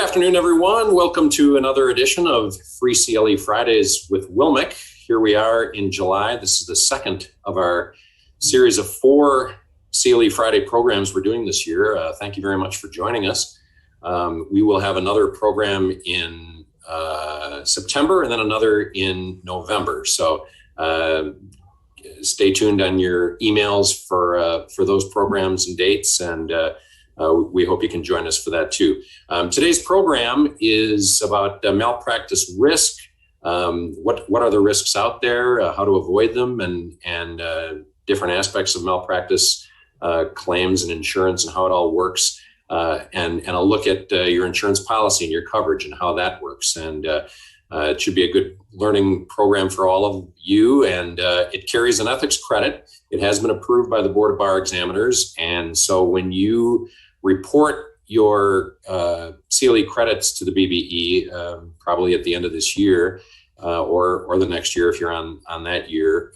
afternoon, everyone. Welcome to another edition of Free-CLE Fridays with Wilmick. Here we are in July. This is the second of our series of 4 CLE Friday programs we're doing this year. Thank you very much for joining us. We will have another program in September and then another in November. So stay tuned on your emails for those programs and dates, and we hope you can join us for that too. Today's program is about malpractice risk. What are the risks out there? How to avoid them, and different aspects of malpractice claims and insurance and how it all works. And a look at your insurance policy and your coverage and how that works. And it should be a good learning program for all of you. And it carries an ethics credit. It has been approved by the Board of Bar Examiners. And so when you report your CLE credits to the BBE, probably at the end of this year or the next year if you're on that year,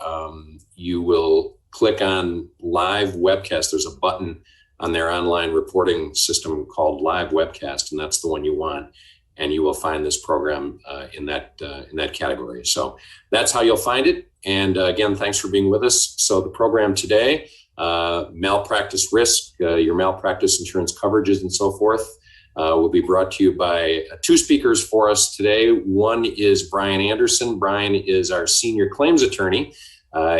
you will click on live webcast. There's a button on their online reporting system called live webcast, and that's the one you want. And you will find this program in that category. So that's how you'll find it. And again, thanks for being with us. So the program today, malpractice risk, your malpractice insurance coverages and so forth, will be brought to you by 2 speakers for us today. One is Brian Anderson. Brian is our senior claims attorney.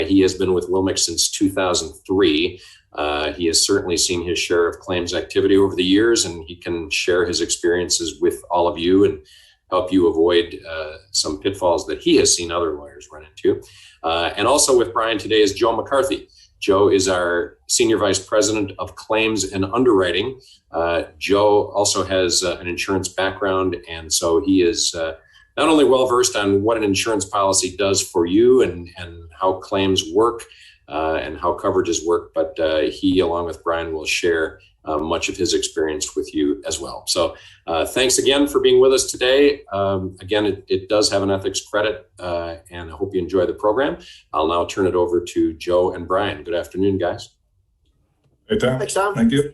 He has been with Wilmick since 2003. He has certainly seen his share of claims activity over the years, and he can share his experiences with all of you and help you avoid some pitfalls that he has seen other lawyers run into. And also with Brian today is Joe McCarthy. Joe is our Senior Vice President of Claims and Underwriting. Joe also has an insurance background, and so he is not only well-versed on what an insurance policy does for you and how claims work and how coverages work, but he, along with Brian, will share much of his experience with you as well. So thanks again for being with us today. Again, it does have an ethics credit, and I hope you enjoy the program. I'll now turn it over to Joe and Brian. Good afternoon, guys. Hey, Tom. Thanks, Tom. Thank you.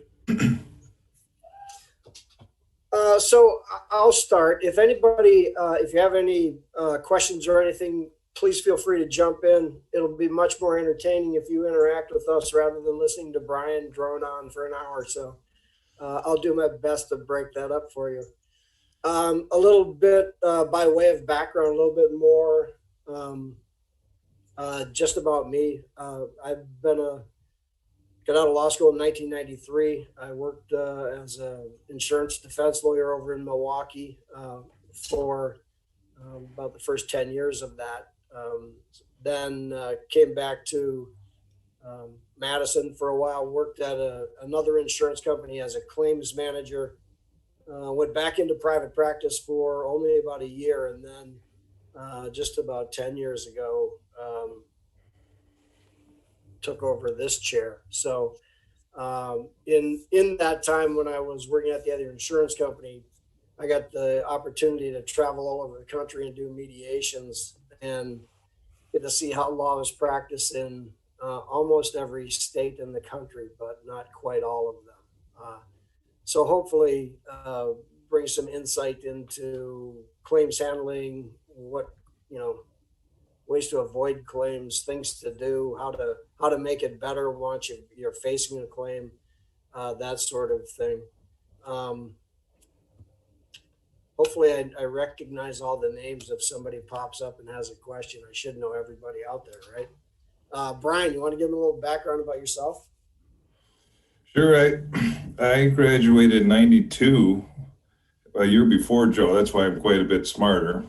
So I'll start. If anybody, if you have any questions or anything, please feel free to jump in. It'll be much more entertaining if you interact with us rather than listening to Brian drone on for an hour. So I'll do my best to break that up for you. A little bit by way of background, a little bit more just about me. I've been got out of law school in 1993. I worked as an insurance defense lawyer over in Milwaukee for about the first 10 years of that. Then came back to Madison for a while, worked at another insurance company as a claims manager, went back into private practice for only about a year, and then just about 10 years ago took over this chair. So in that time when I was working at the other insurance company, I got the opportunity to travel all over the country and do mediations and get to see how law is practiced in almost every state in the country, but not quite all of them. So hopefully bring some insight into claims handling, ways to avoid claims, things to do, how to make it better once you're facing a claim, that sort of thing. Hopefully I recognize all the names if somebody pops up and has a question. I should know everybody out there, right? Brian, you want to give them a little background about yourself? Sure. I graduated in 92, a year before Joe. That's why I'm quite a bit smarter.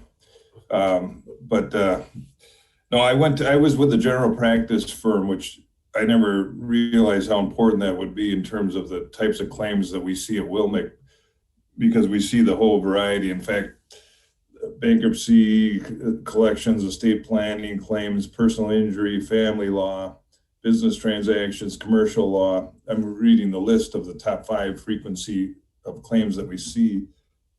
No, I was with a general practice firm, which I never realized how important that would be in terms of the types of claims that we see at Wilmick, because we see the whole variety. In fact, bankruptcy, collections, estate planning, claims, personal injury, family law, business transactions, commercial law. I'm reading the list of the top 5 frequency of claims that we see.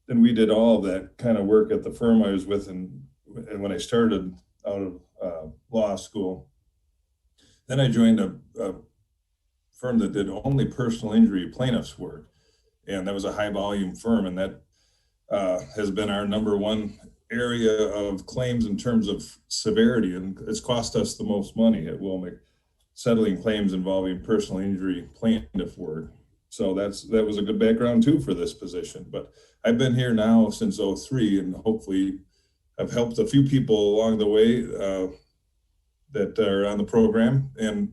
And we did all of that kind of work at the firm I was with, and when I started out of law school. Then I joined a firm that did only personal injury plaintiffs work. And that was a high volume firm, and that has been our number one area of claims in terms of severity, and it's cost us the most money at Wilmec, settling claims involving personal injury plaintiff work. So that was a good background too for this position. But I've been here now since '03, and hopefully I've helped a few people along the way that are on the program. And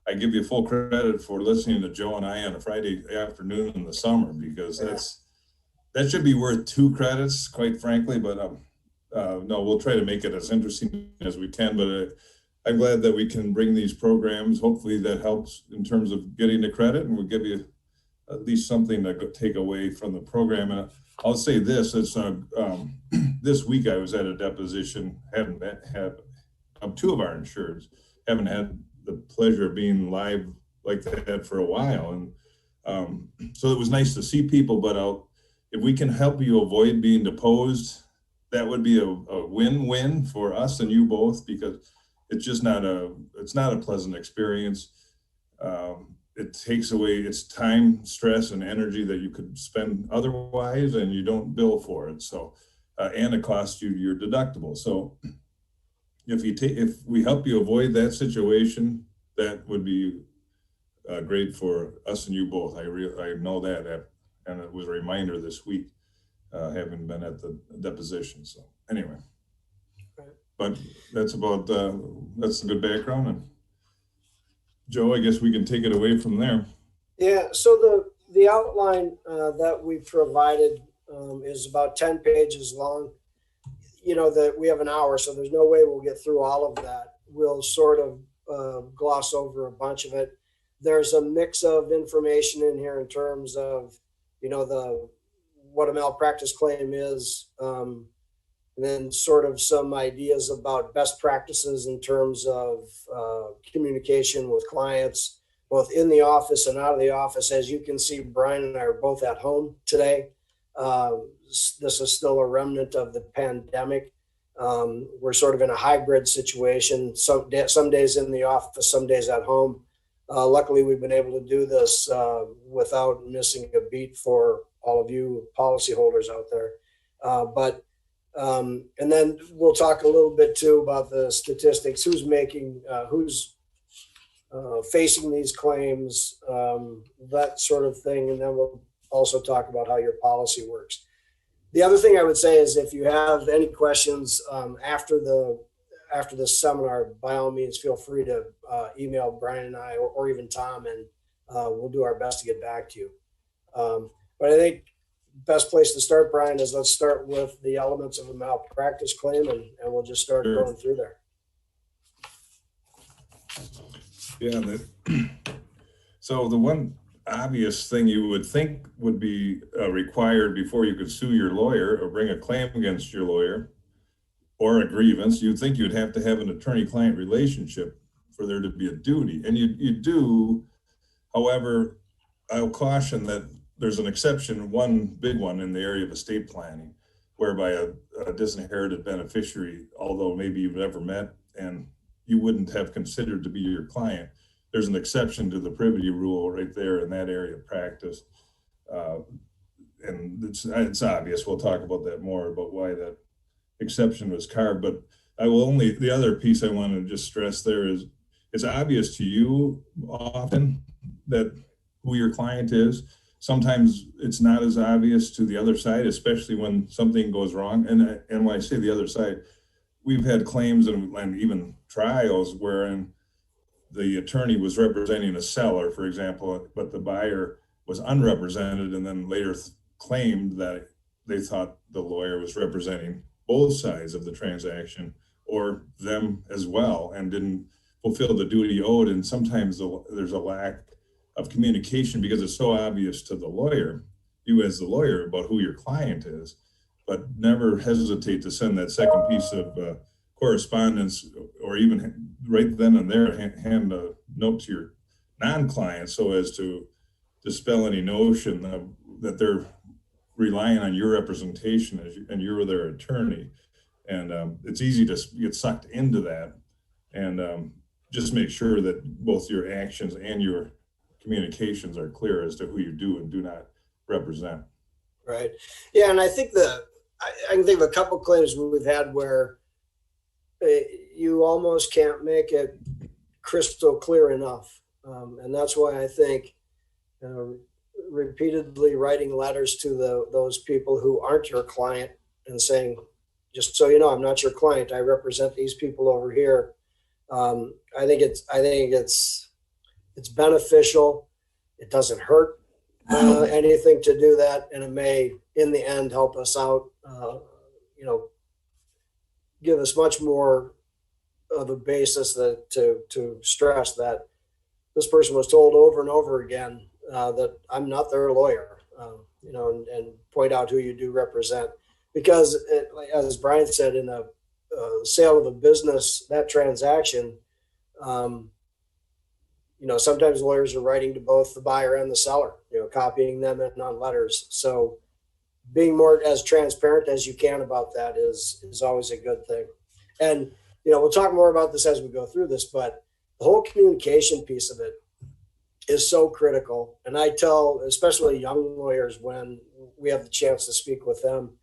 I give you full credit for listening to Joe and I on a Friday afternoon in the summer, because that should be worth 2 credits, quite frankly. But no, we'll try to make it as interesting as we can. But I'm glad that we can bring these programs. Hopefully that helps in terms of getting the credit, and we'll give you at least something to take away from the program. And I'll say this: it's this week I was at a deposition, hadn't had 2 of our insureds, haven't had the pleasure of being live like that for a while, and so it was nice to see people. But if we can help you avoid being deposed, that would be a win-win for us and you both, because it's just not a pleasant experience. It takes away its time, stress, and energy that you could spend otherwise, and you don't bill for it. So, and it costs you your deductible. So, if we help you avoid that situation, that would be great for us and you both. I know that, and it was a reminder this week, having been at the deposition. So anyway, but that's about that's a good background. And Joe, I guess we can take it away from there. Yeah. So the outline that we provided is about 10 pages long. You know, that we have an hour, so there's no way we'll get through all of that. We'll sort of gloss over a bunch of it. There's a mix of information in here in terms of, you know, what a malpractice claim is, and then sort of some ideas about best practices in terms of communication with clients, both in the office and out of the office. As you can see, Brian and I are both at home today. This is still a remnant of the pandemic. We're sort of in a hybrid situation. Some days in the office, some days at home. Luckily, we've been able to do this without missing a beat for all of you policyholders out there. And then we'll talk a little bit too about the statistics, who's facing these claims, that sort of thing. And then we'll also talk about how your policy works. The other thing I would say is, if you have any questions after this seminar, by all means, feel free to email Brian and I, or even Tom, and we'll do our best to get back to you. But I think best place to start, Brian, is let's start with the elements of a malpractice claim, and we'll just start going through there. Yeah. So the one obvious thing you would think would be required before you could sue your lawyer or bring a claim against your lawyer or a grievance, you'd think you'd have to have an attorney-client relationship for there to be a duty. And you do. However, I'll caution that there's an exception, one big one in the area of estate planning, whereby a disinherited beneficiary, although maybe you've never met and you wouldn't have considered to be your client, there's an exception to the privity rule right there in that area of practice. And it's obvious. We'll talk about that more, about why that exception was carved. But the other piece I want to just stress there is, it's obvious to you often that who your client is. Sometimes it's not as obvious to the other side, especially when something goes wrong. And when I say the other side, we've had claims and even trials wherein the attorney was representing a seller, for example, but the buyer was unrepresented, and then later claimed that they thought the lawyer was representing both sides of the transaction or them as well, and didn't fulfill the duty owed. And sometimes there's a lack of communication because it's so obvious to the lawyer, you as the lawyer, about who your client is, but never hesitate to send that second piece of correspondence, or even right then and there hand a note to your non-client so as to dispel any notion that they're relying on your representation and you're their attorney. And it's easy to get sucked into that. And just make sure that both your actions and your communications are clear as to who you do and do not represent. Right. Yeah, and I think I can think of a couple claims we've had where you almost can't make it crystal clear enough, and that's why I think repeatedly writing letters to those people who aren't your client and saying, just so you know, I'm not your client. I represent these people over here. I think it's beneficial. It doesn't hurt anything to do that, and it may, in the end, help us out. Give us much more of a basis to stress that this person was told over and over again that I'm not their lawyer, and point out who you do represent. Because, as Brian said, in a sale of a business, that transaction, sometimes lawyers are writing to both the buyer and the seller, copying them in on letters. So being more as transparent as you can about that is always a good thing. And, we'll talk more about this as we go through this, but the whole communication piece of it is so critical. And I tell, especially young lawyers, when we have the chance to speak with them,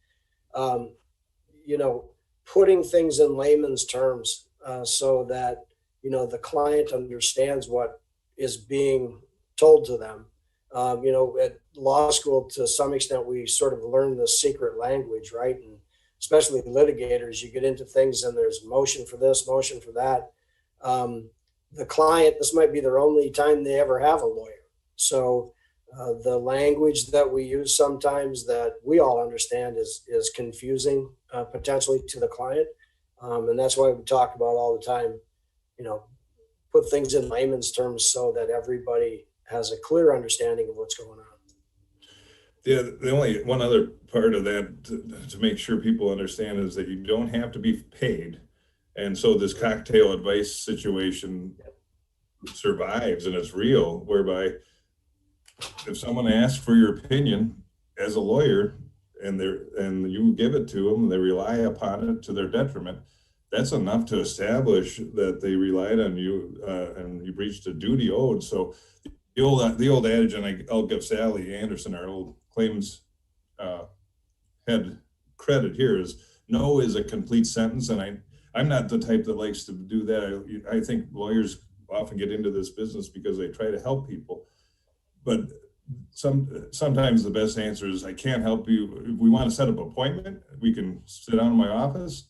putting things in layman's terms so that, the client understands what is being told to them. At law school, to some extent, we sort of learn the secret language, right? And especially litigators, you get into things and there's motion for this, motion for that. The client, this might be their only time they ever have a lawyer. So the language that we use sometimes that we all understand is confusing potentially to the client. And that's why we talk about all the time, put things in layman's terms so that everybody has a clear understanding of what's going on. Yeah, the only one other part of that to make sure people understand is that you don't have to be paid. And so this cocktail advice situation survives and it's real, whereby if someone asks for your opinion as a lawyer and you give it to them, they rely upon it to their detriment, that's enough to establish that they relied on you and you breached a duty owed. So the old adage, and I'll give Sally Anderson, our old claims head, credit here, is no is a complete sentence. And I'm not the type that likes to do that. I think lawyers often get into this business because they try to help people. But sometimes the best answer is, I can't help you. If we want to set up an appointment, we can sit down in my office.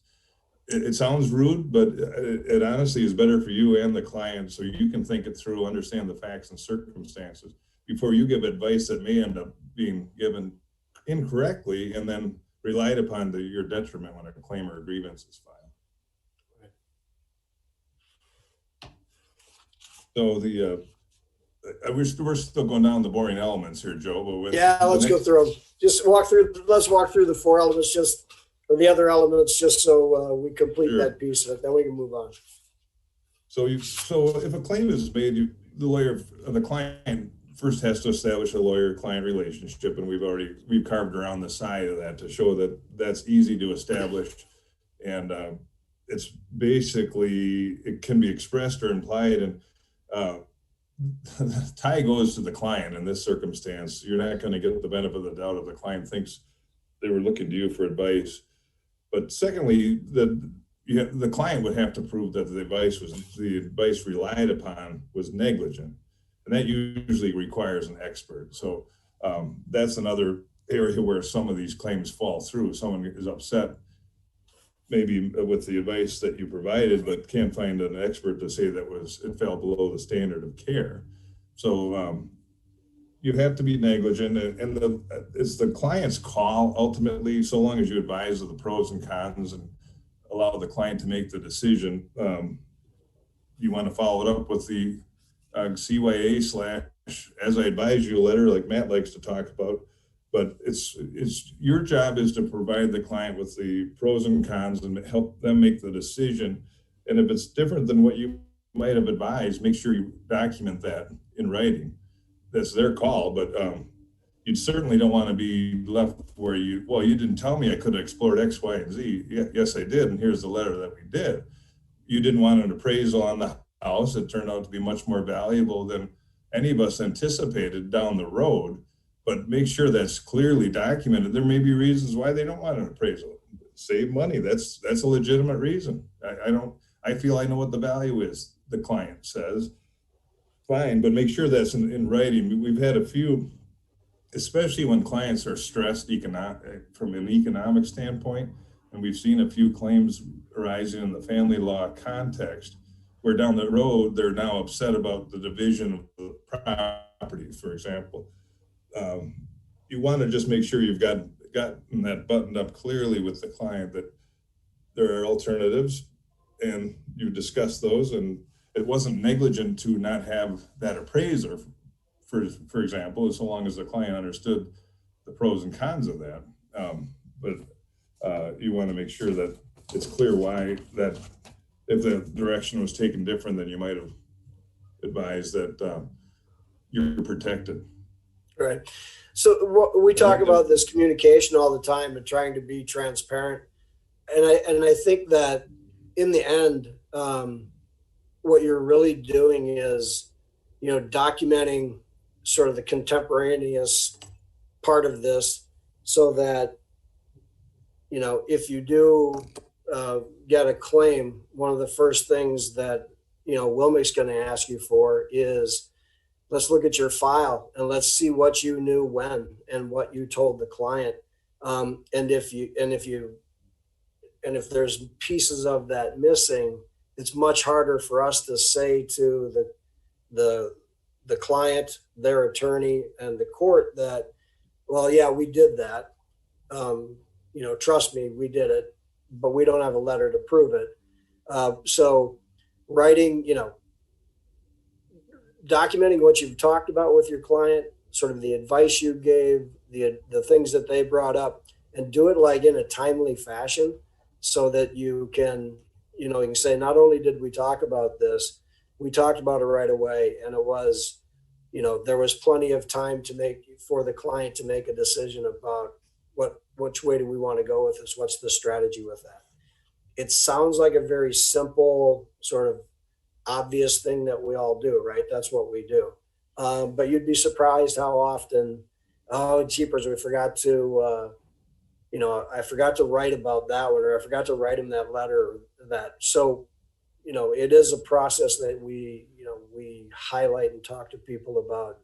It sounds rude, but it honestly is better for you and the client, so you can think it through, understand the facts and circumstances before you give advice that may end up being given incorrectly and then relied upon to your detriment when a claim or a grievance is filed. So we're still going down the boring elements here, Joe. But let's go through them. Let's walk through the four elements, or the other elements, just so we complete that piece of it. Then we can move on. So if a claim is made, the client first has to establish a lawyer-client relationship, and we've carved around the side of that to show that that's easy to establish, and it's basically, it can be expressed or implied, and the tie goes to the client in this circumstance. You're not going to get the benefit of the doubt if the client thinks they were looking to you for advice. But secondly, the client would have to prove that the advice relied upon was negligent, and that usually requires an expert. So that's another area where some of these claims fall through. Someone is upset maybe with the advice that you provided, but can't find an expert to say that it fell below the standard of care. So you have to be negligent, and it's the client's call ultimately, so long as you advise of the pros and cons and allow the client to make the decision. You want to follow it up with the CYA / as I advise you letter, like Matt likes to talk about. But it's your job is to provide the client with the pros and cons and help them make the decision. And if it's different than what you might have advised, make sure you document that in writing. That's their call, but you certainly don't want to be left where you didn't tell me I could have explored X, Y, and Z. Yes, I did, and here's the letter that we did. You didn't want an appraisal on the house. It turned out to be much more valuable than any of us anticipated down the road. but make sure that's clearly documented. There may be reasons why they don't want an appraisal. Save money. That's a legitimate reason. I feel I know what the value is, the client says. Fine, but make sure that's in writing. We've had a few, especially when clients are stressed from an economic standpoint, and we've seen a few claims arising in the family law context, where down the road, they're now upset about the division of the property, for example. You want to just make sure you've gotten that buttoned up clearly with the client, that there are alternatives, and you discuss those, and it wasn't negligent to not have that appraiser, for example, so long as the client understood the pros and cons of that. But you want to make sure that it's clear why, that if the direction was taken different, then you might have advised that you're protected. Right. So we talk about this communication all the time and trying to be transparent. And I think that in the end, what you're really doing is, documenting sort of the contemporaneous part of this, so that, if you do get a claim, one of the first things that, Wilmic's going to ask you for is, let's look at your file and let's see what you knew when and what you told the client. And if there's pieces of that missing, it's much harder for us to say to the client, their attorney, and the court that, well, yeah, we did that. Trust me, we did it, but we don't have a letter to prove it. So writing, documenting what you've talked about with your client, sort of the advice you gave, the things that they brought up, and do it like in a timely fashion, so that you can, you can say, not only did we talk about this, we talked about it right away. And it was, there was plenty of time for the client to make a decision about which way do we want to go with this? What's the strategy with that? It sounds like a very simple, sort of obvious thing that we all do, right? That's what we do. But you'd be surprised how often, oh, jeepers, we forgot to, I forgot to write about that one, or I forgot to write him that letter, or that. So, it is a process that we highlight and talk to people about.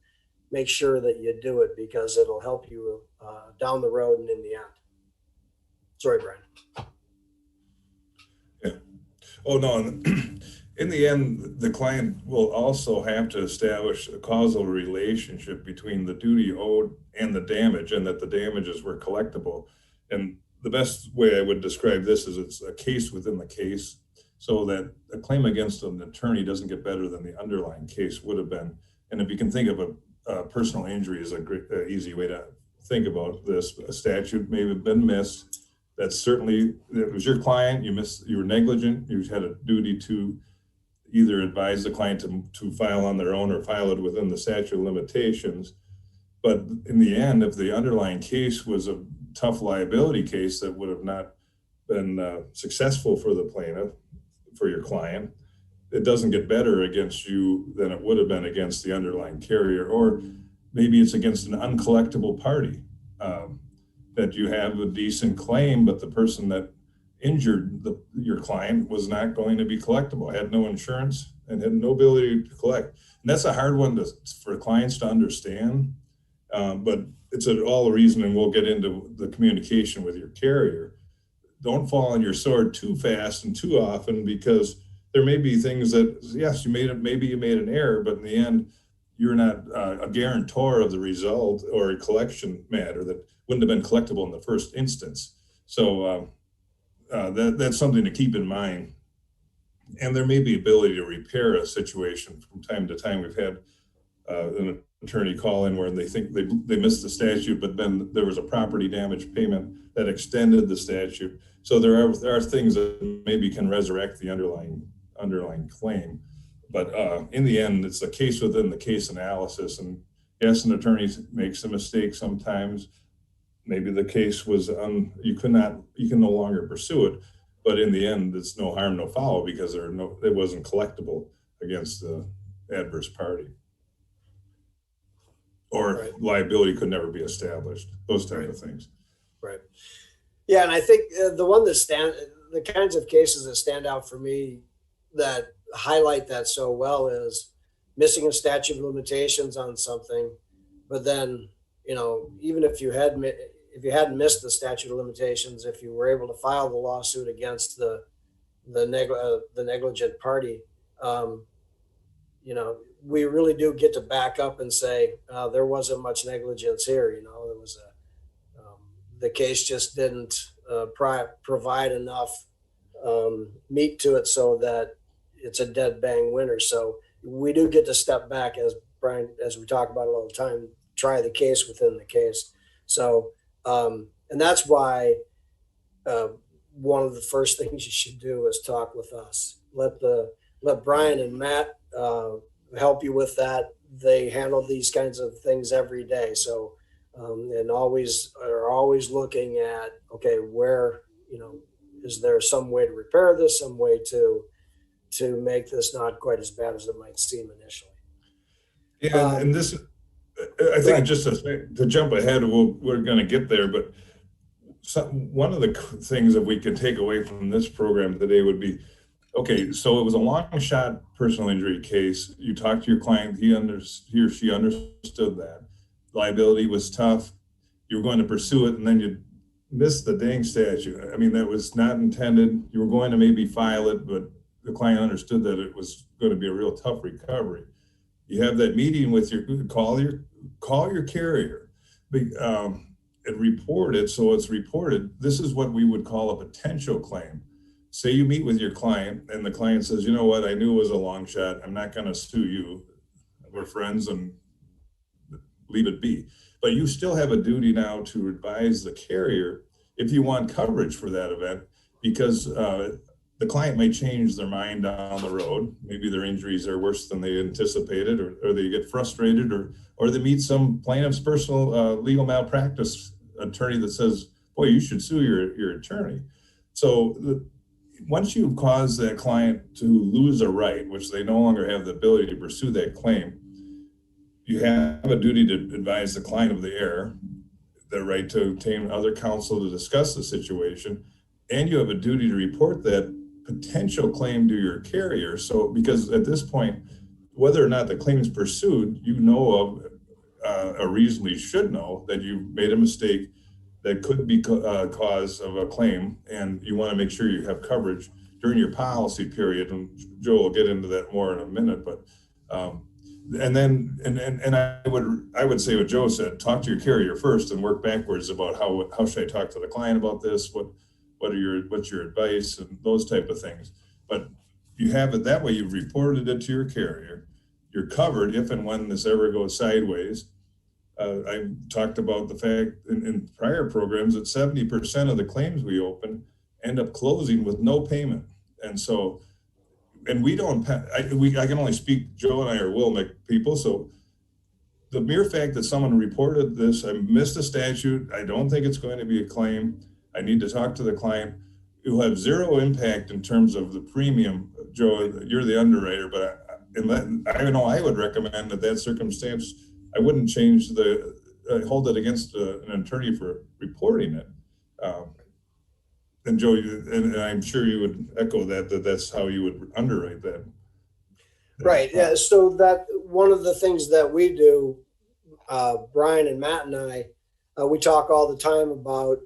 Make sure that you do it, because it'll help you down the road and in the end. Sorry, Brian. Yeah. Oh, no. In the end, the client will also have to establish a causal relationship between the duty owed and the damage, and that the damages were collectible. And the best way I would describe this is it's a case within the case, so that a claim against an attorney doesn't get better than the underlying case would have been. And if you can think of a personal injury is a great, easy way to think about this. A statute may have been missed. That's certainly, it was your client, you were negligent, you had a duty to either advise the client to file on their own or file it within the statute of limitations. But in the end, if the underlying case was a tough liability case that would have not been successful for the plaintiff, for your client, it doesn't get better against you than it would have been against the underlying carrier. Or maybe it's against an uncollectible party, that you have a decent claim, but the person that injured your client was not going to be collectible, had no insurance, and had no ability to collect. And that's a hard one for clients to understand, but it's all a reason, and we'll get into the communication with your carrier. Don't fall on your sword too fast and too often, because there may be things that, yes, maybe you made an error, but in the end, you're not a guarantor of the result or a collection matter that wouldn't have been collectible in the first instance. So that's something to keep in mind. And there may be ability to repair a situation from time to time. We've had an attorney call in where they think they missed the statute, but then there was a property damage payment that extended the statute. So there are things that maybe can resurrect the underlying claim. But in the end, it's a case within the case analysis. And yes, an attorney makes a mistake sometimes. Maybe the case was you can no longer pursue it, but in the end, it's no harm, no foul, because it wasn't collectible against the adverse party. or liability could never be established, those type of things. Right. Yeah. And I think the kinds of cases that stand out for me that highlight that so well is missing a statute of limitations on something, but then, even if you hadn't missed the statute of limitations, if you were able to file the lawsuit against the negligent party, we really do get to back up and say there wasn't much negligence here. There was the case just didn't provide enough meat to it so that it's a dead bang winner. So we do get to step back, as Brian, as we talk about it all the time, try the case within the case. So, and that's why one of the first things you should do is talk with us. Let Brian and Matt help you with that. They handle these kinds of things every day. So, and are always looking at, okay, where, is there some way to repair this, some way to make this not quite as bad as it might seem initially. Yeah, and this, I think just to jump ahead, we're going to get there, but one of the things that we could take away from this program today would be, okay, so it was a long shot personal injury case. You talked to your client, he or she understood that. Liability was tough. You were going to pursue it, and then you missed the dang statute. I mean, that was not intended. You were going to maybe file it, but the client understood that it was going to be a real tough recovery. You have that meeting with call your carrier, and report it. So it's reported. This is what we would call a potential claim. Say you meet with your client and the client says, you know what, I knew it was a long shot. I'm not going to sue you. We're friends, and leave it be. But you still have a duty now to advise the carrier if you want coverage for that event, because the client may change their mind down the road. Maybe their injuries are worse than they anticipated, or they get frustrated, or they meet some plaintiff's personal legal malpractice attorney that says, boy, you should sue your attorney. So once you've caused that client to lose a right, which they no longer have the ability to pursue that claim, you have a duty to advise the client of the error, the right to obtain other counsel to discuss the situation, and you have a duty to report that potential claim to your carrier. So, because at this point, whether or not the claim is pursued, you know of, or reasonably should know that you made a mistake that could be cause of a claim, and you want to make sure you have coverage during your policy period. And Joe will get into that more in a minute, but and I would say what Joe said: talk to your carrier first and work backwards about how should I talk to the client about this? What's your advice, and those type of things. But you have it that way. You've reported it to your carrier. You're covered if and when this ever goes sideways. I talked about the fact in prior programs that 70% of the claims we open end up closing with no payment. And so, and we don't, I can only speak, Joe and I are Wilmec people. So the mere fact that someone reported this, I missed a statute, I don't think it's going to be a claim, I need to talk to the client, it will have zero impact in terms of the premium. Joe, you're the underwriter, but I know I would recommend that circumstance, I wouldn't change hold it against an attorney for reporting it. And Joe, and I'm sure you would echo that's how you would underwrite that. Right. Yeah. So that one of the things that we do, Brian and Matt and I, we talk all the time about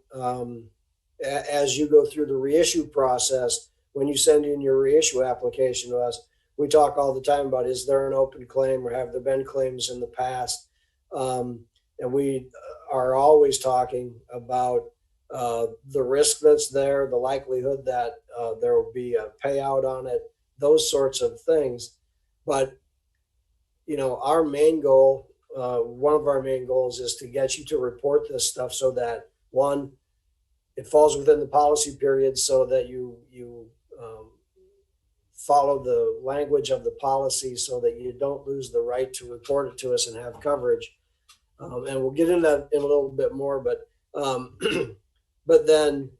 as you go through the reissue process, when you send in your reissue application to us, we talk all the time about, is there an open claim, or have there been claims in the past? And we are always talking about the risk that's there, the likelihood that there will be a payout on it, those sorts of things. But, our main goal, one of our main goals is to get you to report this stuff so that, one, it falls within the policy period, so that you follow the language of the policy so that you don't lose the right to report it to us and have coverage. And we'll get into that in a little bit more, but then,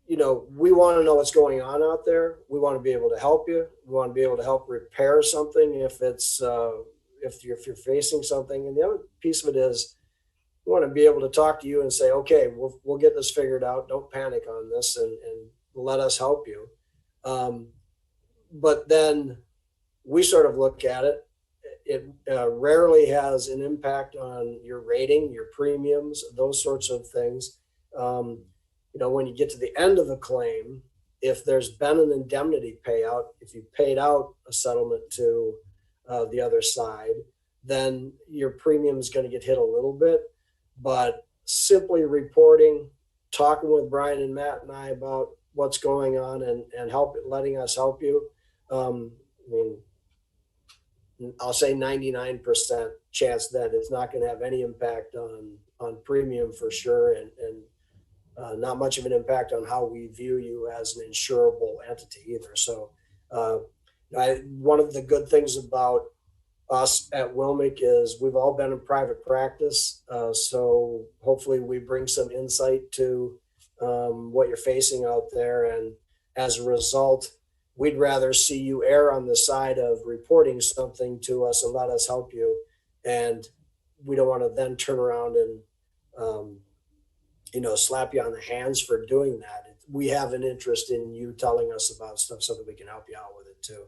we want to know what's going on out there. We want to be able to help you. We want to be able to help repair something if if you're facing something. And the other piece of it is we want to be able to talk to you and say, okay, we'll get this figured out. Don't panic on this, and let us help you. But then we sort of look at it. It rarely has an impact on your rating, your premiums, those sorts of things. When you get to the end of a claim, if there's been an indemnity payout, if you paid out a settlement to the other side, then your premium is going to get hit a little bit. But simply reporting, talking with Brian and Matt and I about what's going on and letting us help you, I'll say 99% chance that it's not going to have any impact on premium for sure, and not much of an impact on how we view you as an insurable entity either. So one of the good things about us at Wilmick is we've all been in private practice. So hopefully we bring some insight to what you're facing out there. And as a result, we'd rather see you err on the side of reporting something to us and let us help you. And we don't want to then turn around and, slap you on the hands for doing that. We have an interest in you telling us about stuff so that we can help you out with it too.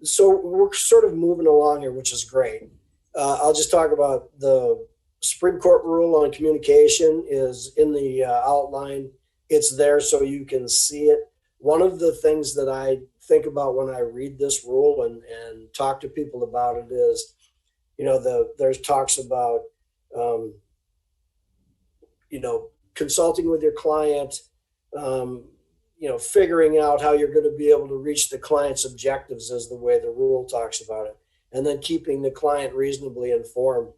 So we're sort of moving along here, which is great. I'll just talk about the Supreme Court rule on communication is in the outline. It's there so you can see it. One of the things that I think about when I read this rule and talk to people about it is, there's talks about, consulting with your client, figuring out how you're going to be able to reach the client's objectives is the way the rule talks about it. And then keeping the client reasonably informed.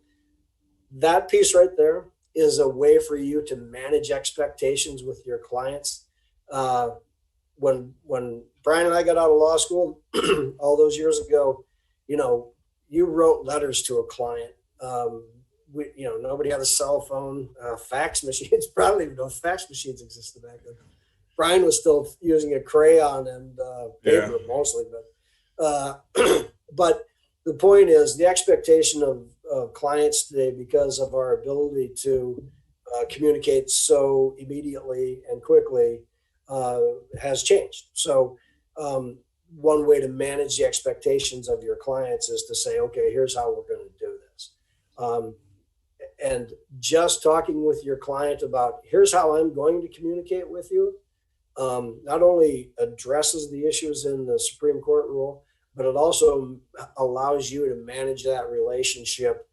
That piece right there is a way for you to manage expectations with your clients. When Brian and I got out of law school all those years ago, you wrote letters to a client. Nobody had a cell phone, fax machines. Probably even no fax machines existed back then. Brian was still using a crayon and paper mostly, but the point is the expectation of clients today, because of our ability to communicate so immediately and quickly, has changed. So one way to manage the expectations of your clients is to say, okay, here's how we're going to do this. And just talking with your client about here's how I'm going to communicate with you, not only addresses the issues in the Supreme Court rule, but it also allows you to manage that relationship,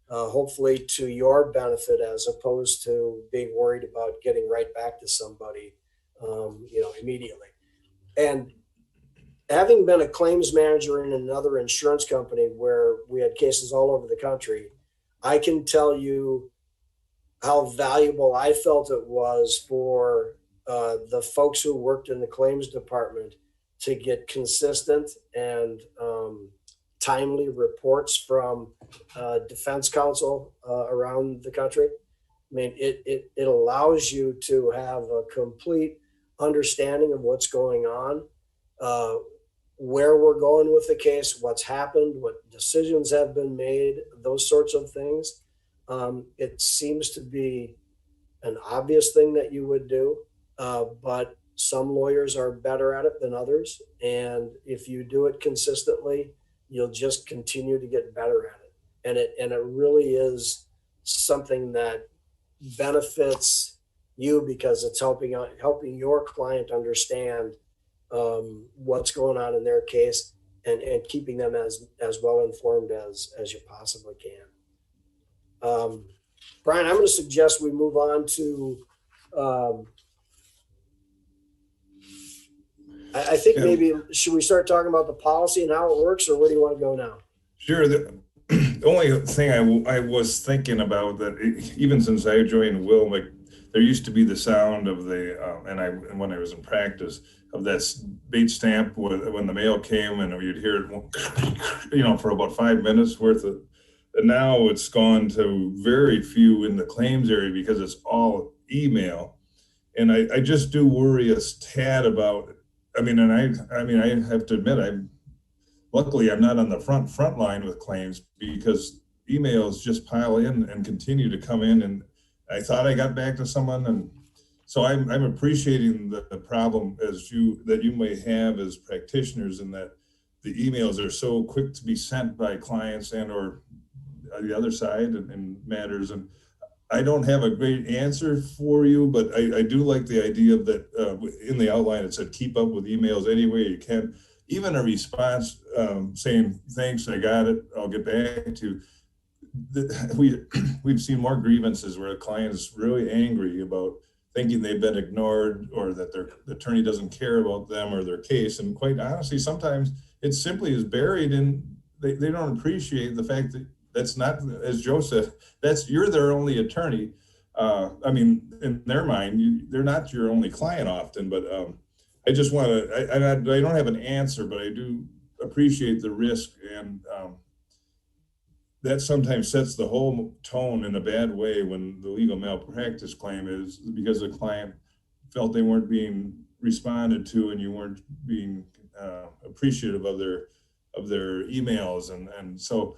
hopefully to your benefit, as opposed to being worried about getting right back to somebody, immediately. And having been a claims manager in another insurance company where we had cases all over the country, I can tell you how valuable I felt it was for the folks who worked in the claims department to get consistent and timely reports from defense counsel around the country. I mean, it allows you to have a complete understanding of what's going on, where we're going with the case, what's happened, what decisions have been made, those sorts of things. It seems to be an obvious thing that you would do, but some lawyers are better at it than others. And if you do it consistently, you'll just continue to get better at it. And it really is something that benefits you because it's helping your client understand what's going on in their case and keeping them as well informed as you possibly can. Brian, I'm going to suggest we move on to I think maybe should we start talking about the policy and how it works, or where do you want to go now? Sure. The only thing I was thinking about that even since I joined Wilmick, there used to be the sound of the and when I was in practice of that bait stamp when the mail came, and you'd hear it, for about 5 minutes worth of. And now it's gone to very few in the claims area because it's all email, and I just do worry a tad about. I have to admit, luckily I'm not on the front line with claims because emails just pile in and continue to come in. And I thought I got back to someone, and so I'm appreciating the problem that you may have as practitioners, in that the emails are so quick to be sent by clients and or the other side in matters. And I don't have a great answer for you, but I do like the idea of that in the outline it said keep up with emails any way you can. Even a response saying, thanks, I got it, I'll get back to you. We've seen more grievances where a client is really angry about thinking they've been ignored or that their attorney doesn't care about them or their case. And quite honestly, sometimes it simply is buried in, they don't appreciate the fact that that's not, as Joe said, you're their only attorney. I mean, in their mind, they're not your only client often, but I just want to, I don't have an answer, but I do appreciate the risk. And that sometimes sets the whole tone in a bad way when the legal malpractice claim is because the client felt they weren't being responded to and you weren't being appreciative of their emails. And so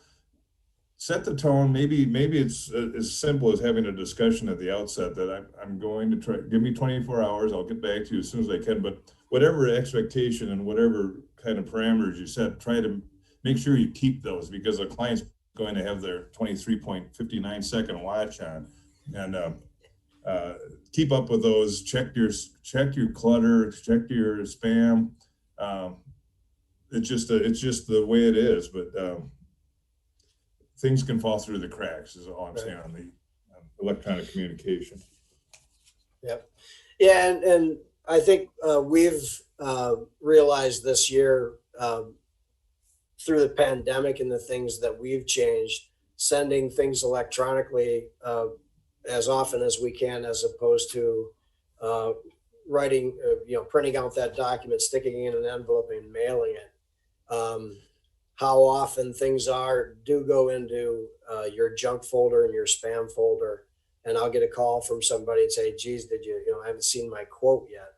set the tone. Maybe it's as simple as having a discussion at the outset that I'm going to try, give me 24 hours. I'll get back to you as soon as I can, but whatever expectation and whatever kind of parameters you set, try to make sure you keep those, because the client's going to have their 23.59 second watch on, and keep up with those. Check your clutter, check your spam. It's just the way it is, but things can fall through the cracks is all I'm saying on the electronic communication. Yep. Yeah. And I think we've realized this year through the pandemic and the things that we've changed, sending things electronically as often as we can, as opposed to writing, printing out that document, sticking it in an envelope and mailing it. How often things do go into your junk folder and your spam folder. And I'll get a call from somebody and say, geez, I haven't seen my quote yet.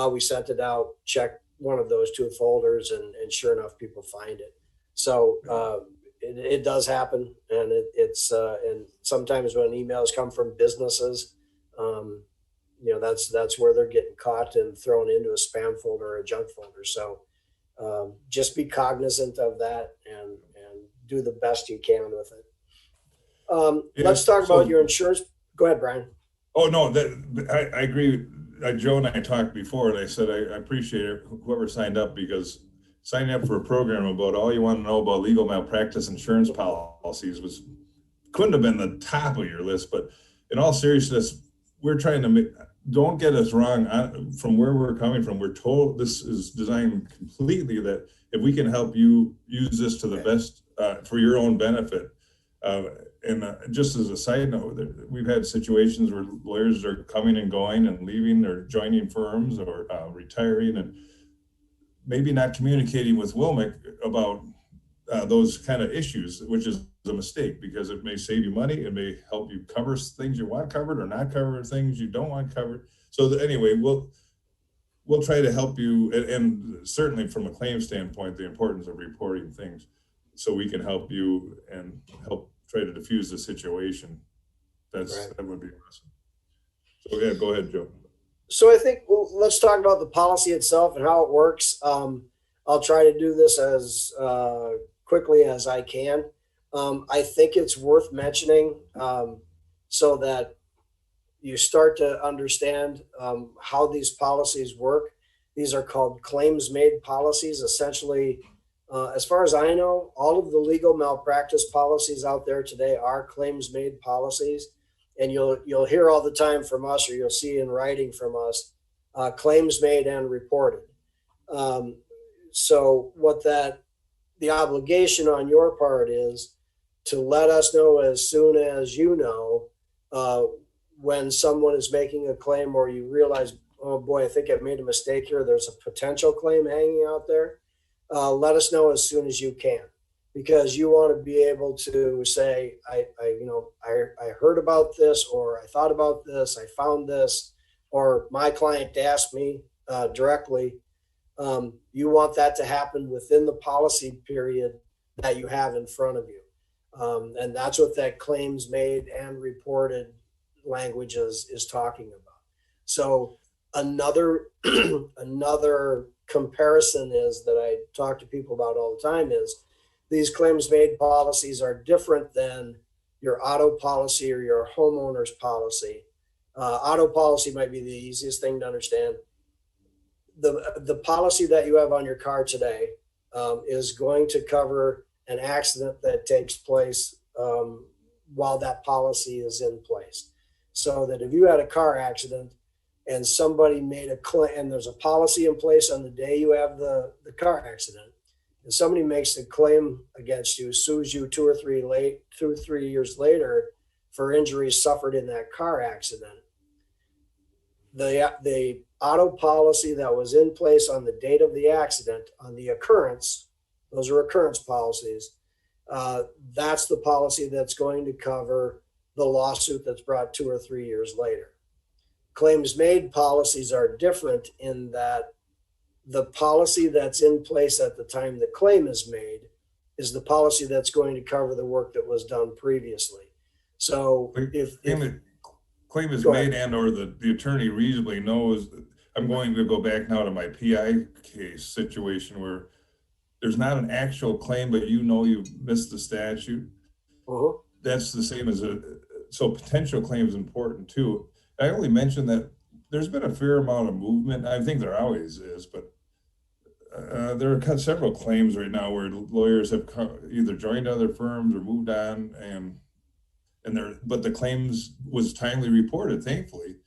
We sent it out, check one of those two folders, and sure enough, people find it. So it does happen. And it's and sometimes when emails come from businesses, that's where they're getting caught and thrown into a spam folder or a junk folder. So just be cognizant of that and do the best you can with it. Let's talk about your insurance. Go ahead, Brian. Oh, no, I agree. Joe and I talked before, and I said I appreciate it, whoever signed up, because signing up for a program about all you want to know about legal malpractice insurance policies couldn't have been the top of your list. But in all seriousness, we're trying to don't get us wrong from where we're coming from. We're told this is designed completely that if we can help you use this to the best for your own benefit. And just as a side note, we've had situations where lawyers are coming and going and leaving or joining firms or retiring and maybe not communicating with Wilmick about those kind of issues, which is a mistake, because it may save you money. It may help you cover things you want covered or not cover things you don't want covered. So anyway, we'll try to help you, and certainly from a claim standpoint, the importance of reporting things so we can help you and help try to diffuse the situation. That would be awesome. So yeah, go ahead, Joe. So I think let's talk about the policy itself and how it works. I'll try to do this as quickly as I can. I think it's worth mentioning so that you start to understand how these policies work. These are called claims-made policies. Essentially, as far as I know, all of the legal malpractice policies out there today are claims-made policies. And you'll hear all the time from us, or you'll see in writing from us, claims made and reported. So what the obligation on your part is to let us know as soon as you know when someone is making a claim, or you realize, oh boy, I think I've made a mistake here. There's a potential claim hanging out there. Let us know as soon as you can, because you want to be able to say, I heard about this, or I thought about this, I found this, or my client asked me directly You want that to happen within the policy period that you have in front of you. And that's what that claims made and reported language is talking about. So another another comparison is that I talk to people about all the time is these claims made policies are different than your auto policy or your homeowner's policy. Auto policy might be the easiest thing to understand. The policy that you have on your car today is going to cover an accident that takes place while that policy is in place. So that if you had a car accident and somebody made a claim, and there's a policy in place on the day you have the car accident, and somebody makes a claim against you, sues you 2 or 3 years later for injuries suffered in that car accident, the auto policy that was in place on the date of the accident, on the occurrence, those are occurrence policies, that's the policy that's going to cover the lawsuit that's brought 2 or 3 years later. Claims made policies are different in that the policy that's in place at the time the claim is made is the policy that's going to cover the work that was done previously. So if claim is made and or the attorney reasonably knows, I'm going to go back now to my PI case situation where there's not an actual claim, but you know you missed the statute. That's the same as so potential claim is important too. I only mentioned that there's been a fair amount of movement. I think there always is, but there are several claims right now where lawyers have either joined other firms or moved on, but the claims was timely reported, thankfully,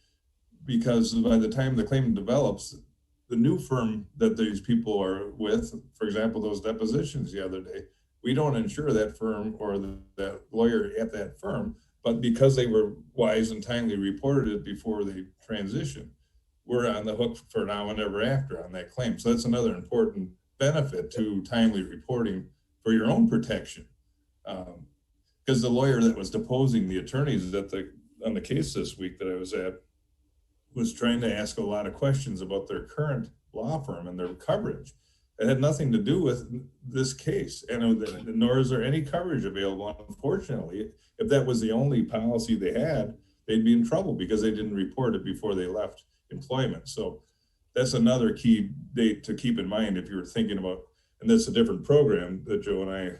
because by the time the claim develops, the new firm that these people are with, for example, those depositions the other day, we don't insure that firm or that lawyer at that firm, but because they were wise and timely reported it before they transition, we're on the hook for now and ever after on that claim. So that's another important benefit to timely reporting for your own protection. Because the lawyer that was deposing the attorneys on the case this week that I was at was trying to ask a lot of questions about their current law firm and their coverage. It had nothing to do with this case, and nor is there any coverage available. Unfortunately, if that was the only policy they had, they'd be in trouble because they didn't report it before they left employment. So that's another key date to keep in mind if you're thinking about, and that's a different program that Joe and I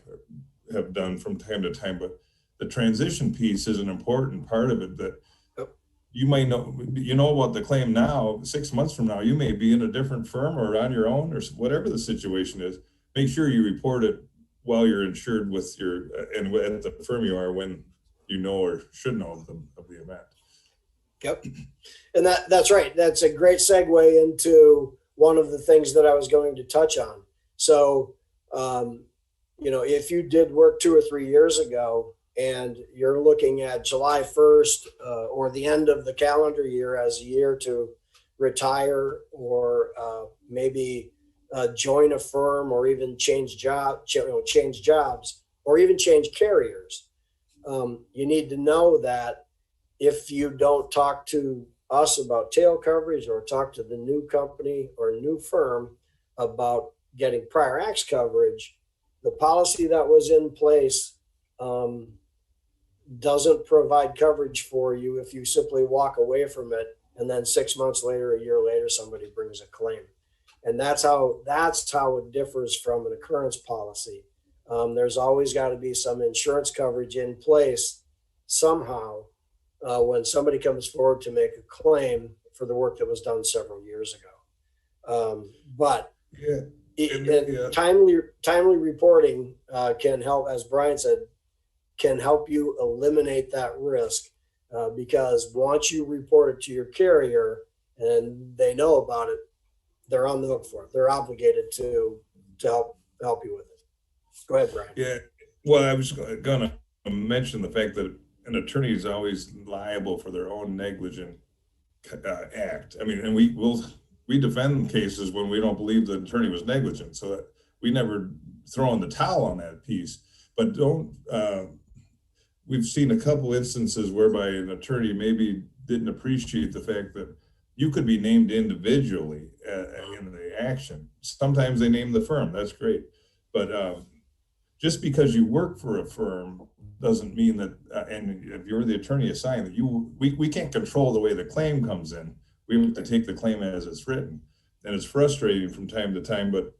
have done from time to time, but the transition piece is an important part of it that you might know, about the claim now, 6 months from now, you may be in a different firm or on your own or whatever the situation is. Make sure you report it while you're insured with and at the firm you are when you know or should know of the event. Yep. And that's right. That's a great segue into one of the things that I was going to touch on. So, if you did work 2 or 3 years ago, and you're looking at July 1st or the end of the calendar year as a year to retire or maybe join a firm or even change jobs or even change carriers. You need to know that if you don't talk to us about tail coverage or talk to the new company or new firm about getting prior acts coverage, the policy that was in place doesn't provide coverage for you if you simply walk away from it and then 6 months later, a year later, somebody brings a claim. And that's how it differs from an occurrence policy. There's always got to be some insurance coverage in place somehow when somebody comes forward to make a claim for the work that was done several years ago. Timely reporting can help, as Brian said, can help you eliminate that risk because once you report it to your carrier and they know about it, they're on the hook for it. They're obligated to help you with it. Go ahead, Brian. Yeah, well, I was going to mention the fact that an attorney is always liable for their own negligent act. I mean, and we defend cases when we don't believe the attorney was negligent, so that we never throw in the towel on that piece. But we've seen a couple instances whereby an attorney maybe didn't appreciate the fact that you could be named individually in the action. Sometimes they name the firm, that's great. But just because you work for a firm doesn't mean that, and if you're the attorney assigned, that we can't control the way the claim comes in. We have to take the claim as it's written. And it's frustrating from time to time, but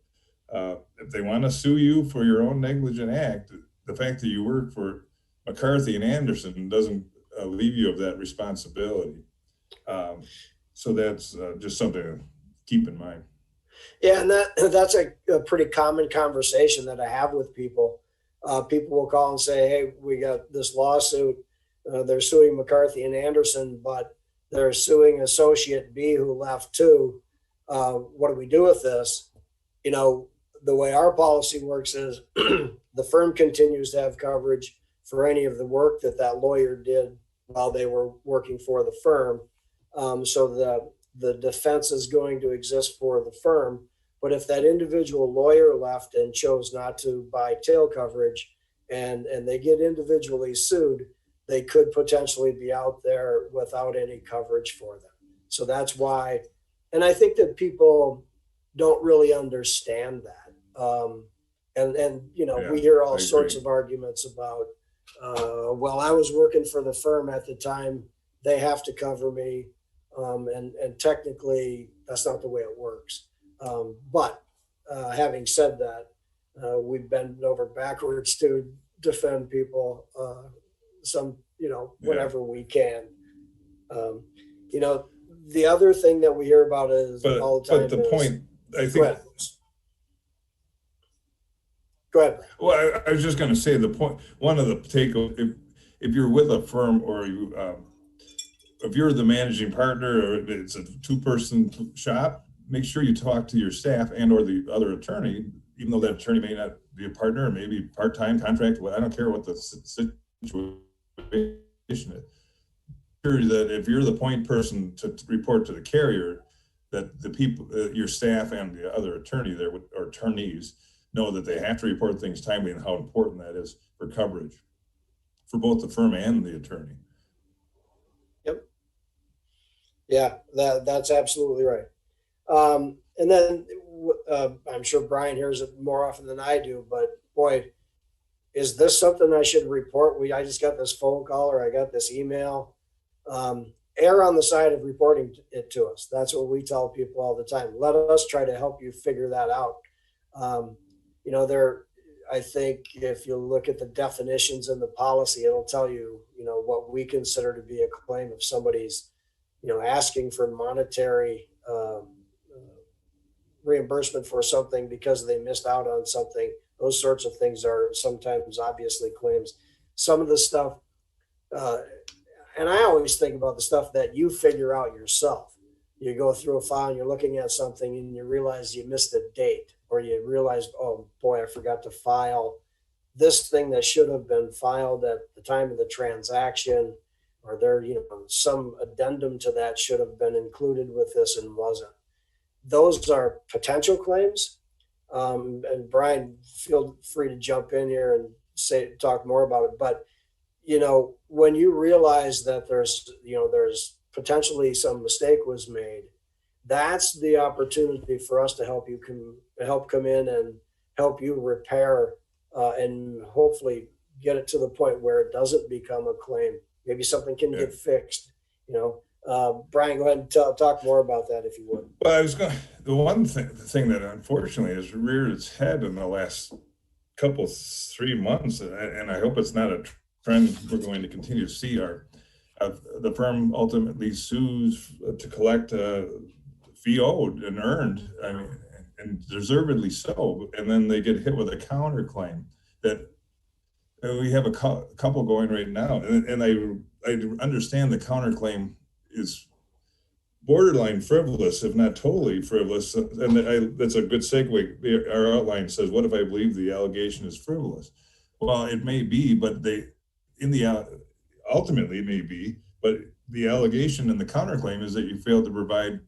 if they want to sue you for your own negligent act, the fact that you work for McCarthy and Anderson doesn't relieve you of that responsibility. So that's just something to keep in mind. Yeah, and that's a pretty common conversation that I have with people. People will call and say, hey, we got this lawsuit. They're suing McCarthy and Anderson, but they're suing Associate B who left too. What do we do with this? You know, the way our policy works is the firm continues to have coverage for any of the work that that lawyer did while they were working for the firm. So the defense is going to exist for the firm. But if that individual lawyer left and chose not to buy tail coverage and they get individually sued, they could potentially be out there without any coverage for them. So that's why, and I think that people don't really understand that. And you know, we hear all sorts of arguments about, well, I was working for the firm at the time, they have to cover me. And technically that's not the way it works. But having said that, we've bent over backwards to defend people, whenever we can. You know, the other thing that we hear about is all the time. But the point, I think. Go ahead. Well, I was just going to say the point. One of the takeaways, if you're with a firm or you, if you're the managing partner or it's a two-person shop, make sure you talk to your staff and or the other attorney, even though that attorney may not be a partner, maybe part-time contract. I don't care what the situation is. That if you're the point person to report to the carrier, that the people, your staff and the other attorney there or attorneys know that they have to report things timely and how important that is for coverage for both the firm and the attorney. Yep. Yeah, that's absolutely right. And then I'm sure Brian hears it more often than I do, but boy, is this something I should report? I just got this phone call or I got this email. Err on the side of reporting it to us. That's what we tell people all the time. Let us try to help you figure that out. You know, I think if you look at the definitions in the policy, it'll tell you, you know, what we consider to be a claim if somebody's, you know, asking for monetary reimbursement for something because they missed out on something. Those sorts of things are sometimes obviously claims. Some of the stuff, and I always think about the stuff that you figure out yourself. You go through a file and you're looking at something and you realize you missed a date, or you realize, oh boy, I forgot to file this thing that should have been filed at the time of the transaction, or there, you know, some addendum to that should have been included with this and wasn't. Those are potential claims. And Brian, feel free to jump in here and talk more about it. But, you know, when you realize that there's potentially some mistake was made, that's the opportunity for us to help come in and help you repair and hopefully get it to the point where it doesn't become a claim. Maybe something can get fixed, you know. Brian, go ahead and talk more about that if you would. Well, the thing that unfortunately has reared its head in the last 3 months, and I hope it's not a trend we're going to continue to see, the firm ultimately sues to collect a fee owed and earned, I mean, and deservedly so, and then they get hit with a counterclaim that we have a couple going right now, and I understand the counterclaim is borderline frivolous, if not totally frivolous, and that's a good segue. Our outline says, what if I believe the allegation is frivolous? Well, it may be, but ultimately it may be, but the allegation in the counterclaim is that you failed to provide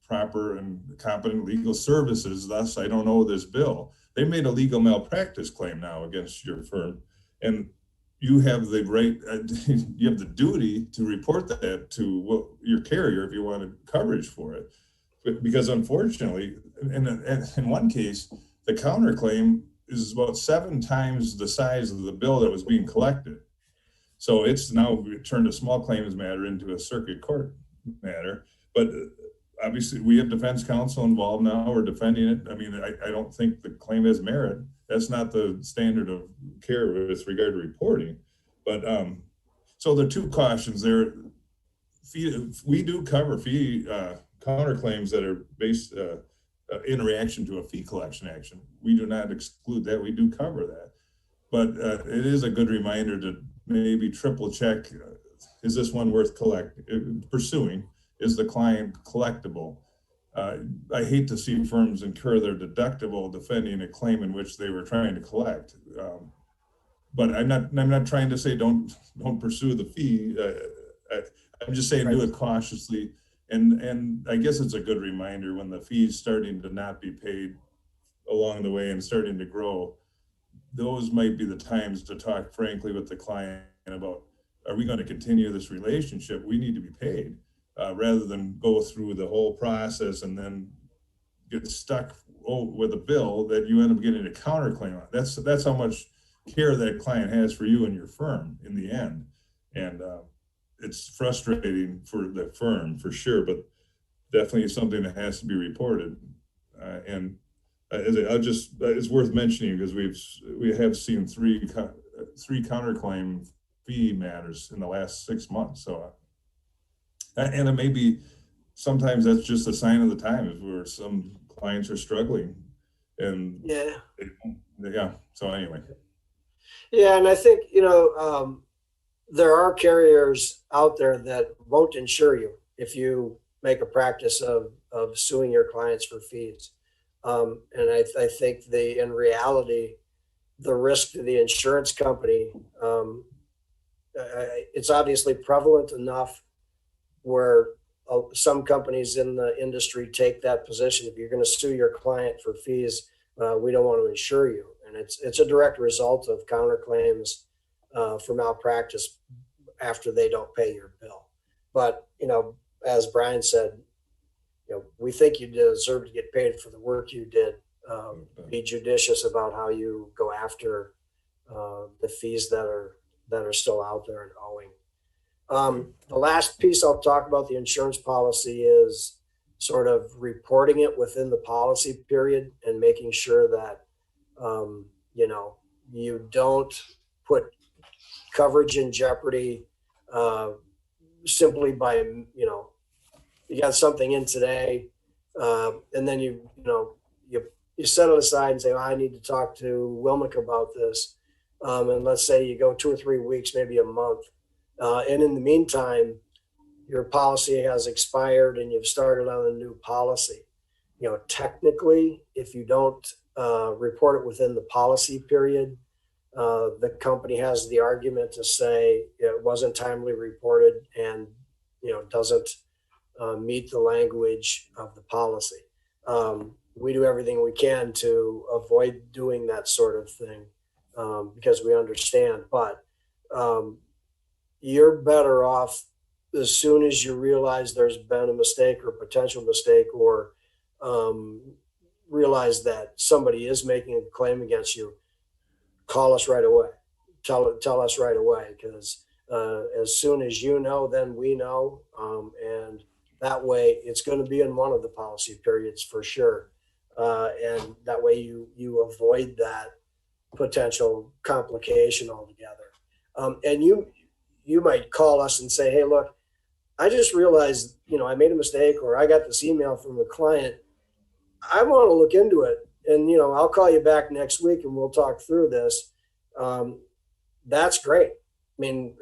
proper and competent legal services, thus I don't owe this bill. They made a legal malpractice claim now against your firm, and you have the right, you have the duty to report that to your carrier if you wanted coverage for it. because unfortunately, in one case, the counterclaim is about 7 times the size of the bill that was being collected. So it's now turned a small claims matter into a circuit court matter. But obviously, we have defense counsel involved now. We're defending it. I mean, I don't think the claim has merit. That's not the standard of care with regard to reporting. But so the two cautions there. We do cover fee counterclaims that are based in reaction to a fee collection action. We do not exclude that. We do cover that. But it is a good reminder to maybe triple check, is this one worth pursuing? Is the client collectible? I hate to see firms incur their deductible defending a claim in which they were trying to collect. But I'm not trying to say don't pursue the fee. I'm just saying do it cautiously. And I guess it's a good reminder when the fee's starting to not be paid along the way and starting to grow, those might be the times to talk frankly with the client about, are we going to continue this relationship? We need to be paid rather than go through the whole process and then get stuck with a bill that you end up getting a counterclaim on. That's how much care that client has for you and your firm in the end. And it's frustrating for the firm for sure, but definitely something that has to be reported. And it's worth mentioning because we have seen three counterclaim fee matters in the last 6 months. So, and it may be sometimes that's just a sign of the times where some clients are struggling, and yeah. So anyway. Yeah, and I think there are carriers out there that won't insure you if you make a practice of suing your clients for fees. And I think in reality, the risk to the insurance company, it's obviously prevalent enough where some companies in the industry take that position. If you're going to sue your client for fees, we don't want to insure you. And it's a direct result of counterclaims for malpractice after they don't pay your bill. But, as Brian said, we think you deserve to get paid for the work you did. Be judicious about how you go after the fees that are still out there and owing. The last piece I'll talk about the insurance policy is sort of reporting it within the policy period and making sure that you don't put coverage in jeopardy simply by you got something in today, and then you set it aside and say, I need to talk to Wilmick about this. And let's say you go 2 or 3 weeks, maybe a month. And in the meantime, your policy has expired and you've started on a new policy. Technically, if you don't report it within the policy period, the company has the argument to say it wasn't timely reported and doesn't meet the language of the policy. We do everything we can to avoid doing that sort of thing because we understand. But you're better off as soon as you realize there's been a mistake or potential mistake, or realize that somebody is making a claim against you, call us right away. Tell us right away, because as soon as you know, then we know, and that way it's going to be in one of the policy periods for sure, and that way you avoid that potential complication altogether. And you might call us and say, hey, look, I just realized I made a mistake, or I got this email from a client. I want to look into it, and I'll call you back next week and we'll talk through this. That's great. I mean,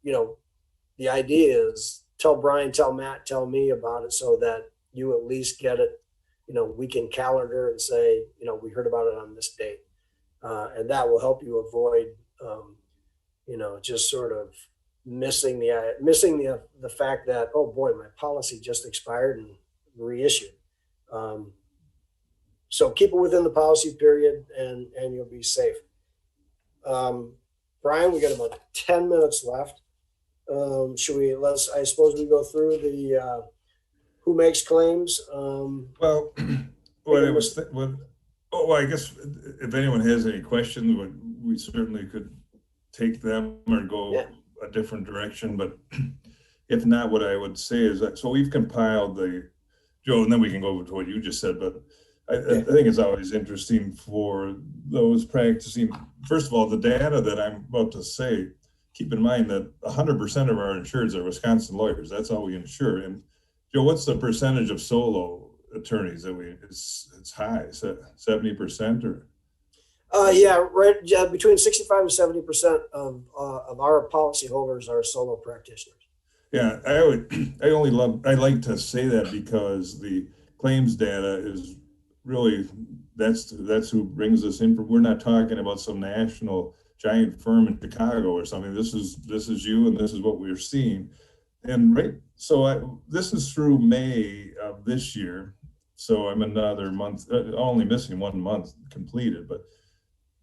the idea is tell Brian, tell Matt, tell me about it so that you at least get it. We can calendar and say, we heard about it on this date, and that will help you avoid, just sort of missing the fact that, oh boy, my policy just expired and reissued. So keep it within the policy period and you'll be safe. Brian, we got about 10 minutes left. I suppose we go through who makes claims. Well, what I was, I guess if anyone has any questions, we certainly could take them or go a different direction. But if not, what I would say is that, so we've compiled Joe, and then we can go to what you just said, but I think it's always interesting for those practicing. First of all, the data that I'm about to say, keep in mind that 100% of our insureds are Wisconsin lawyers. That's all we insure. And Joe, what's the percentage of solo attorneys that it's high, 70% or? Yeah, right. Yeah, between 65 and 70% of our policyholders are solo practitioners. Yeah, I like to say that because the claims data is really, that's who brings us in. We're not talking about some national giant firm in Chicago or something. This is you, and this is what we're seeing. And this is through May of this year. So I'm another month, only missing 1 month completed, but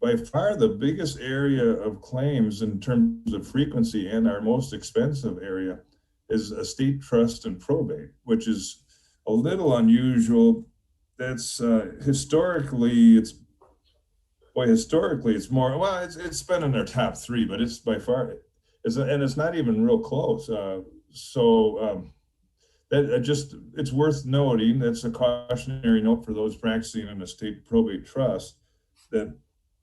by far the biggest area of claims in terms of frequency and our most expensive area is estate trust and probate, which is a little unusual. That's historically it's more, well, it's been in their top three, but it's by far, and it's not even real close. It's worth noting, that's a cautionary note for those practicing an estate probate trust, that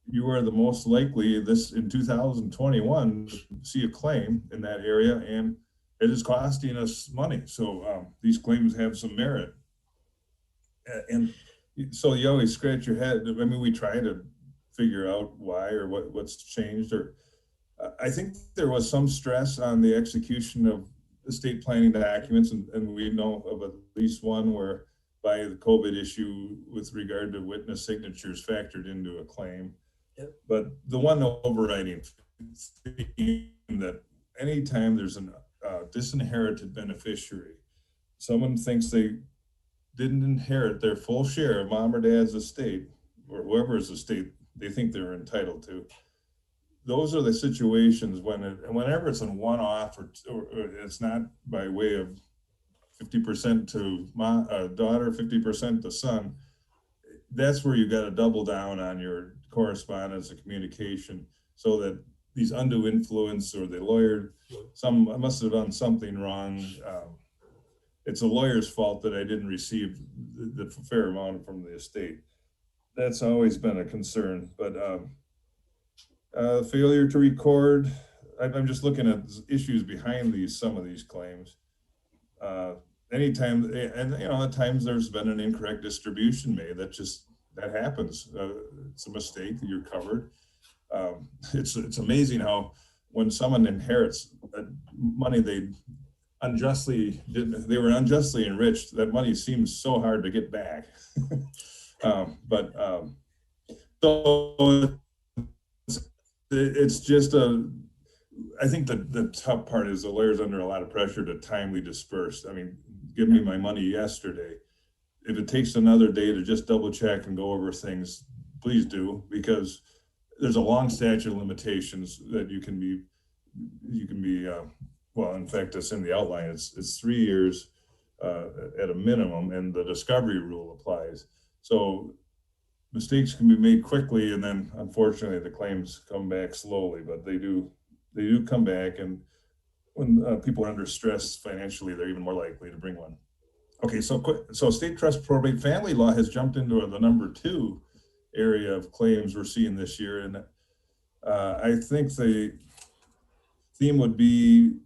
you are the most likely in 2021 to see a claim in that area, and it is costing us money. So these claims have some merit. And so you always scratch your head. I mean, we try to figure out why or what's changed. Or I think there was some stress on the execution of estate planning documents, and we know of at least one where by the COVID issue with regard to witness signatures factored into a claim. Yep. But the one overriding theme that anytime there's a disinherited beneficiary, someone thinks they didn't inherit their full share of mom or dad's estate, or whoever's estate they think they're entitled to. Those are the situations whenever it's a one-off or it's not by way of 50% to daughter, 50% to son. That's where you got to double down on your correspondence and communication, so that these undue influence or the lawyer, must have done something wrong. It's a lawyer's fault that I didn't receive the fair amount from the estate. That's always been a concern. But failure to record, I'm just looking at issues behind some of these claims. Anytime, and at times there's been an incorrect distribution made. That happens. It's a mistake. You're covered. It's amazing how when someone inherits money they were unjustly enriched, that money seems so hard to get back. So it's just I think the tough part is the lawyer's under a lot of pressure to timely disperse. I mean, give me my money yesterday. If it takes another day to just double check and go over things, please do, because there's a long statute of limitations that you can be, well, in fact, it's in the outline, it's 3 years at a minimum, and the discovery rule applies. So mistakes can be made quickly, and then unfortunately the claims come back slowly, but they do come back. And when people are under stress financially, they're even more likely to bring one. Okay, so state trust, probate, family law has jumped into the number 2 area of claims we're seeing this year. And I think the theme would be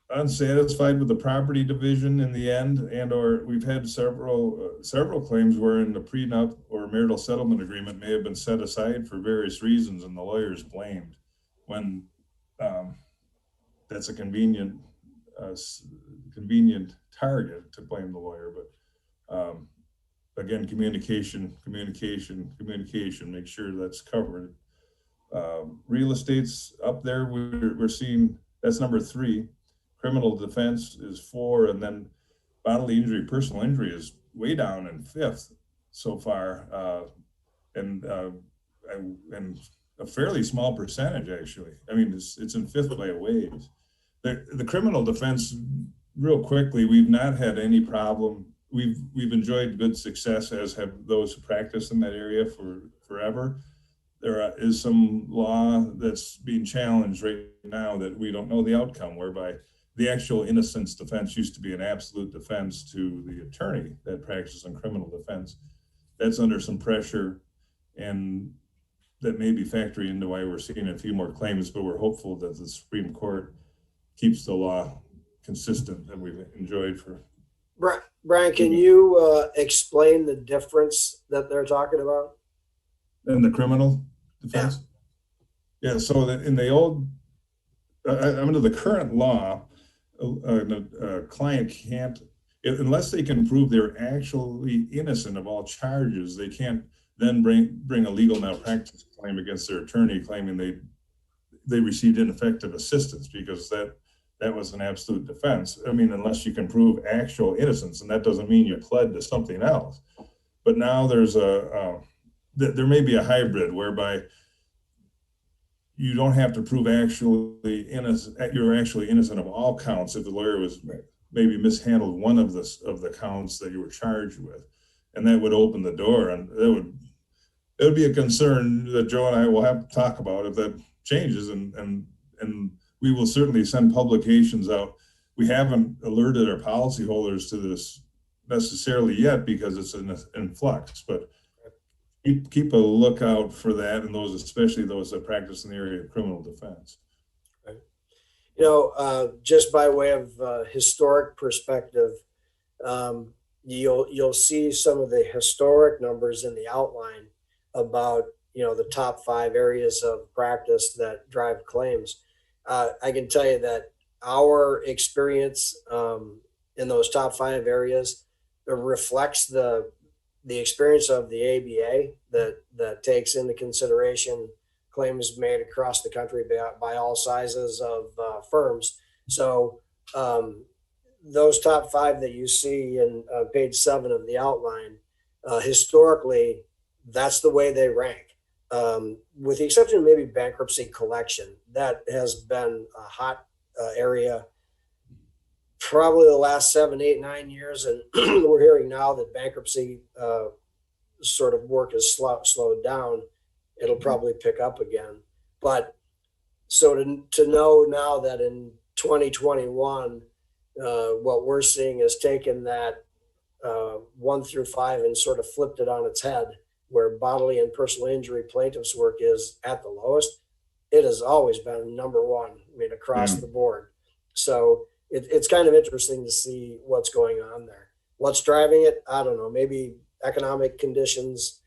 unsatisfied with the property division in the end, or we've had several claims wherein the prenup or marital settlement agreement may have been set aside for various reasons, and the lawyer's blamed, when that's a convenient target to blame the lawyer. But again, communication, make sure that's covered. Real estate's up there. We're seeing that's number 3. Criminal defense is 4, and then bodily injury, personal injury is way down in 5th so far, and a fairly small percentage actually. I mean, it's in 5th by a ways. The criminal defense real quickly, we've not had any problem. We've enjoyed good success, as have those who practice in that area for forever. There is some law that's being challenged right now that we don't know the outcome, whereby the actual innocence defense used to be an absolute defense to the attorney that practices in criminal defense. That's under some pressure, and that may be factoring into why we're seeing a few more claims, but we're hopeful that the Supreme Court keeps the law consistent that we've enjoyed for. Brian, can you explain the difference that they're talking about? In the criminal defense? Yeah, so that in the old, under the current law, a client can't, unless they can prove they're actually innocent of all charges, they can't then bring a legal malpractice claim against their attorney, claiming they received ineffective assistance, because that was an absolute defense. I mean, unless you can prove actual innocence, and that doesn't mean you pled to something else. But now there's there may be a hybrid whereby you don't have to prove actually innocent. You're actually innocent of all counts if the lawyer was maybe mishandled one of the counts that you were charged with, and that would open the door, and it would be a concern that Joe and I will have to talk about if that changes, and we will certainly send publications out. We haven't alerted our policyholders to this necessarily yet because it's in flux, but keep a lookout for that, and those, especially those that practice in the area of criminal defense. Right. You know, just by way of historic perspective, you'll see some of the historic numbers in the outline about, you know, the top 5 areas of practice that drive claims. I can tell you that our experience in those top 5 areas reflects the experience of the ABA that takes into consideration claims made across the country by all sizes of firms. So those top 5 that you see in page 7 of the outline, historically, that's the way they rank. With the exception of maybe bankruptcy collection, that has been a hot area probably the last 7, 8, 9 years, and we're hearing now that bankruptcy sort of work is slowed down. It'll probably pick up again. But so to know now that in 2021, what we're seeing is taken that 1 through 5 and sort of flipped it on its head, where bodily and personal injury plaintiffs' work is at the lowest. It has always been number 1, I mean, across the board. So it's kind of interesting to see what's going on there. What's driving it? I don't know. Maybe economic conditions,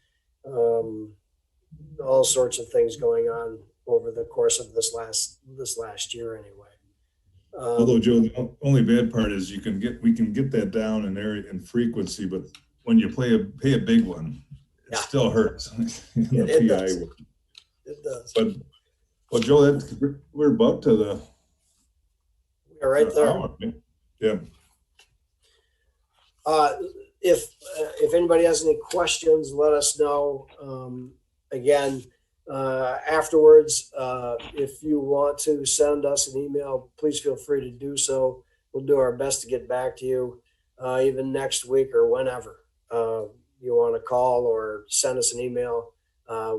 all sorts of things going on over the course of this last year, anyway. Although, Joe, the only bad part is we can get that down in area and frequency, but when you pay a big one, it still hurts. It does. It does. But well, Joe, we're about to the. We're right there. Hour. Yeah. If anybody has any questions, let us know. Again, afterwards, if you want to send us an email, please feel free to do so. We'll do our best to get back to you, even next week or whenever you want to call or send us an email.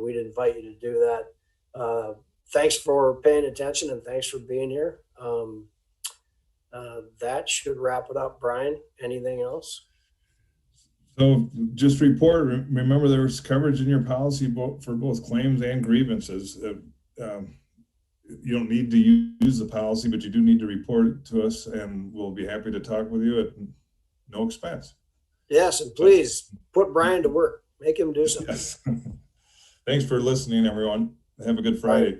We'd invite you to do that. Thanks for paying attention, and thanks for being here. That should wrap it up. Brian, anything else? So just report, remember there's coverage in your policy for both claims and grievances. You don't need to use the policy, but you do need to report it to us, and we'll be happy to talk with you at no expense. Yes, and please put Brian to work. Make him do something. Yes. Thanks for listening, everyone. Have a good Friday.